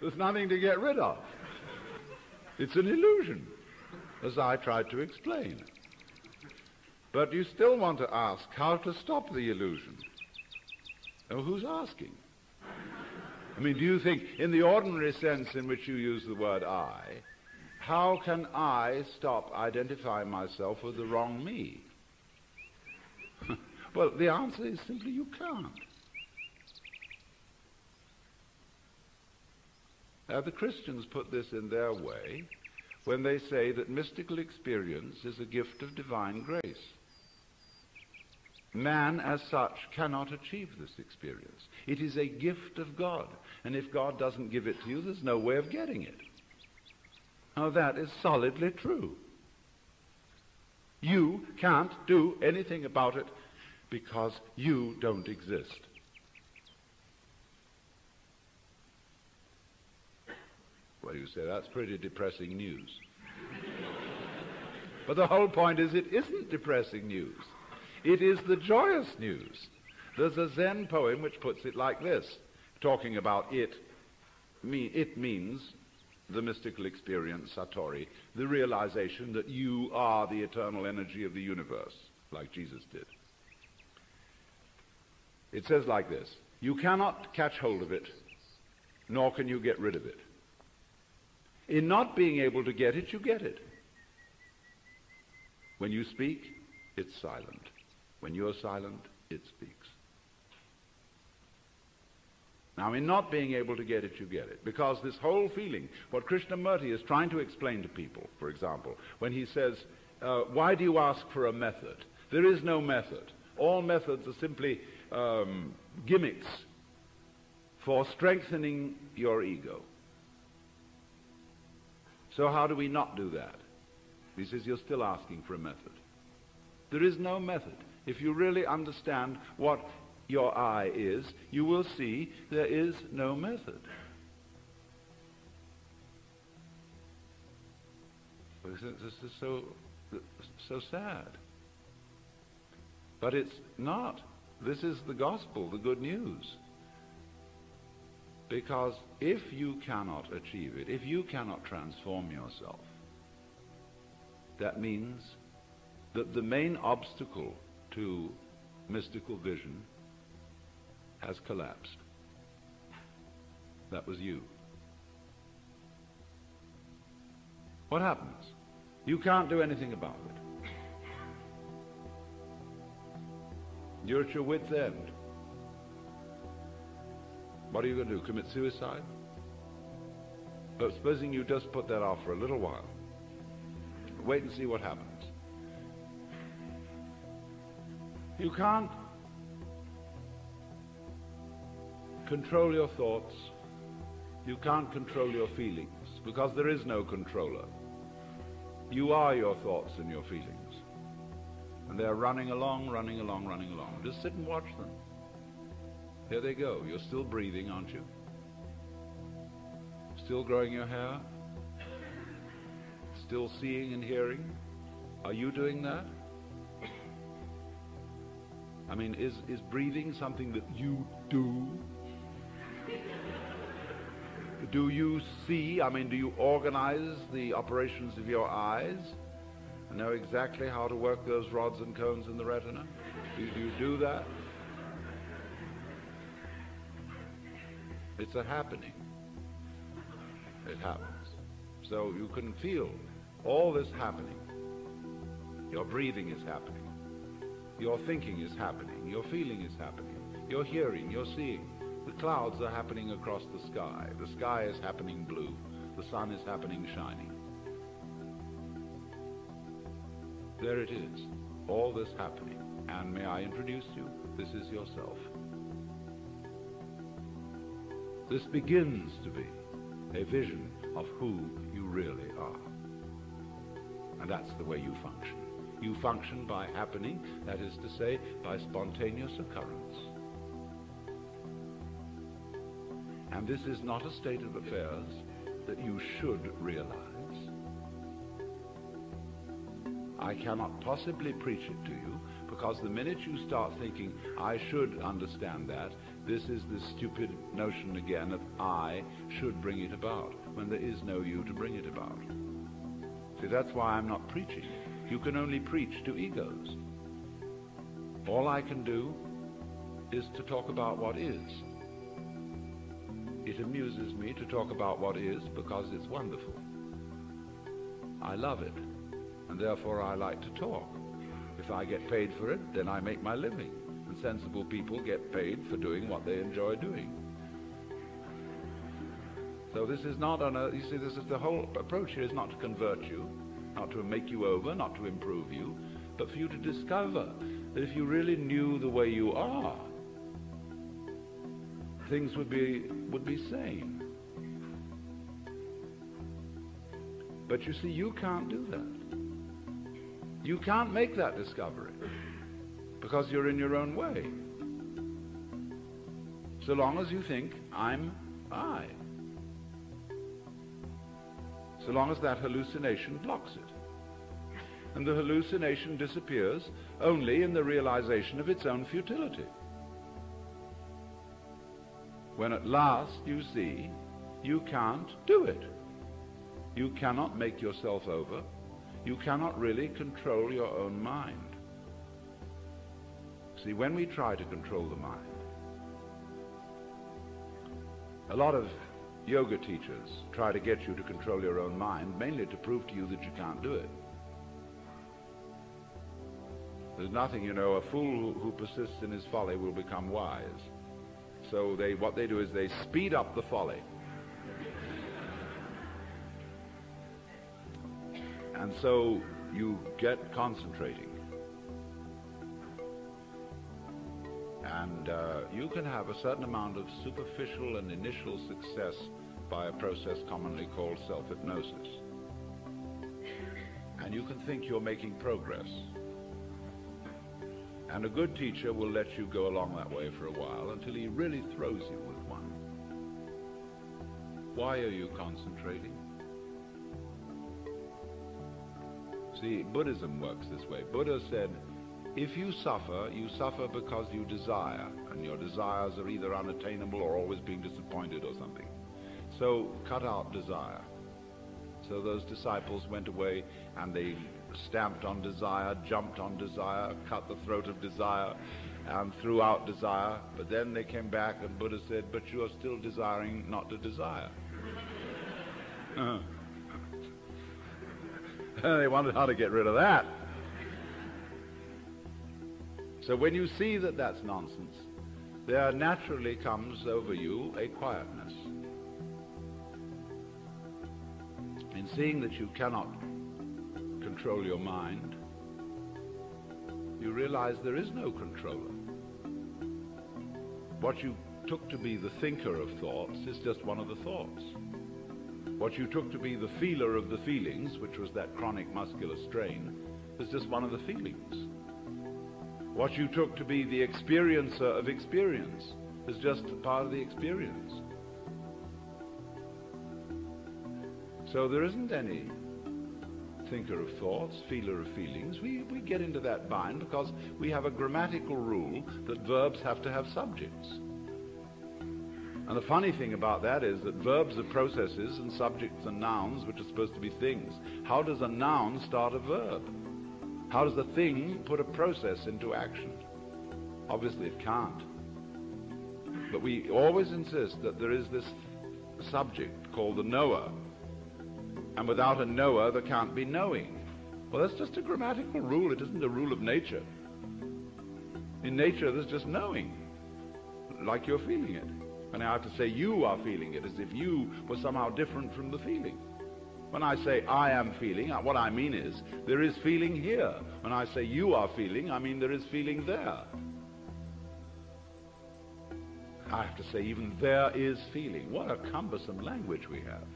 There's nothing to get rid of. It's an illusion, as I tried to explain. But you still want to ask how to stop the illusion. Now, who's asking? I mean, do you think, in the ordinary sense in which you use the word I, how can I stop identifying myself with the wrong me? Well, the answer is simply you can't. Now, the Christians put this in their way when they say that mystical experience is a gift of divine grace. Man, as such, cannot achieve this experience. It is a gift of God, and if God doesn't give it to you, there's no way of getting it. Now, that is solidly true. You can't do anything about it because you don't exist. Well, you say, that's pretty depressing news. But the whole point is it isn't depressing news. It is the joyous news. There's a Zen poem which puts it like this, talking about it. It means the mystical experience, satori, the realization that you are the eternal energy of the universe, like Jesus did. It says like this: you cannot catch hold of it, nor can you get rid of it. In not being able to get it, you get it. When you speak, it's silent. When you're silent, it speaks. Now, in not being able to get it, you get it. Because this whole feeling, what Krishnamurti is trying to explain to people, for example, when he says, why do you ask for a method? There is no method. All methods are simply gimmicks for strengthening your ego. So how do we not do that? He says, you're still asking for a method. There is no method. If you really understand what your I is, you will see there is no method. This is so sad. But it's not. This is the gospel, the good news. Because if you cannot achieve it, if you cannot transform yourself, that means that the main obstacle to mystical vision has collapsed. That was you. What happens? You can't do anything about it. You're at your wit's end. What are you going to do? Commit suicide? But supposing you just put that off for a little while. Wait and see what happens. You can't control your thoughts. You can't control your feelings, because there is no controller. You are your thoughts and your feelings. And they're running along, running along, running along. Just sit and watch them. Here they go. You're still breathing, aren't you? Still growing your hair? Still seeing and hearing? Are you doing that? I mean, is breathing something that you do? Do you see? I mean, do you organize the operations of your eyes? Know exactly how to work those rods and cones in the retina? Do you do that? It's a happening. It happens. So you can feel all this happening. Your breathing is happening. Your thinking is happening. Your feeling is happening. Your hearing, your seeing. The clouds are happening across the sky. The sky is happening blue. The sun is happening shining. There it is. All this happening. And may I introduce you? This is yourself. This begins to be a vision of who you really are. And that's the way you function. You function by happening, that is to say, by spontaneous occurrence. And this is not a state of affairs that you should realize. I cannot possibly preach it to you, Because the minute you start thinking, I should understand that, this is the stupid notion again of I should bring it about, when there is no you to bring it about. See, that's why I'm not preaching. You can only preach to egos. All I can do is to talk about what is. It amuses me to talk about what is because it's wonderful. I love it, and therefore I like to talk. If I get paid for it, then I make my living. And sensible people get paid for doing what they enjoy doing. So this is not you see, this is the whole approach here is not to convert you, not to make you over, not to improve you, but for you to discover that if you really knew the way you are, things would be sane. But you see, you can't do that. You can't make that discovery because you're in your own way. So long as you think, I'm I. So long as that hallucination blocks it. And the hallucination disappears only in the realization of its own futility. When at last you see you can't do it. You cannot make yourself over. You cannot really control your own mind. See, when we try to control the mind, a lot of yoga teachers try to get you to control your own mind, mainly to prove to you that you can't do it. There's nothing, you know, a fool who persists in his folly will become wise. So what they do is they speed up the folly. And so you get concentrating. And you can have a certain amount of superficial and initial success by a process commonly called self-hypnosis. And you can think you're making progress. And a good teacher will let you go along that way for a while until he really throws you with one. Why are you concentrating? See, Buddhism works this way. Buddha said, if you suffer because you desire, and your desires are either unattainable or always being disappointed or something. So cut out desire. So those disciples went away and they stamped on desire, jumped on desire, cut the throat of desire, and threw out desire. But then they came back and Buddha said, but you are still desiring not to desire. They wondered how to get rid of that. So when you see that that's nonsense, there naturally comes over you a quietness. In seeing that you cannot control your mind, you realize there is no controller. What you took to be the thinker of thoughts is just one of the thoughts. What you took to be the feeler of the feelings, which was that chronic muscular strain, is just one of the feelings. What you took to be the experiencer of experience is just part of the experience. So there isn't any thinker of thoughts, feeler of feelings. We get into that bind because we have a grammatical rule that verbs have to have subjects. And the funny thing about that is that verbs are processes and subjects are nouns, which are supposed to be things. How does a noun start a verb? How does a thing put a process into action? Obviously it can't. But we always insist that there is this subject called the knower. And without a knower, there can't be knowing. Well, that's just a grammatical rule. It isn't a rule of nature. In nature, there's just knowing, like you're feeling it. And I have to say you are feeling it, as if you were somehow different from the feeling. When I say I am feeling, what I mean is there is feeling here. When I say you are feeling, I mean there is feeling there. I have to say even there is feeling. What a cumbersome language we have.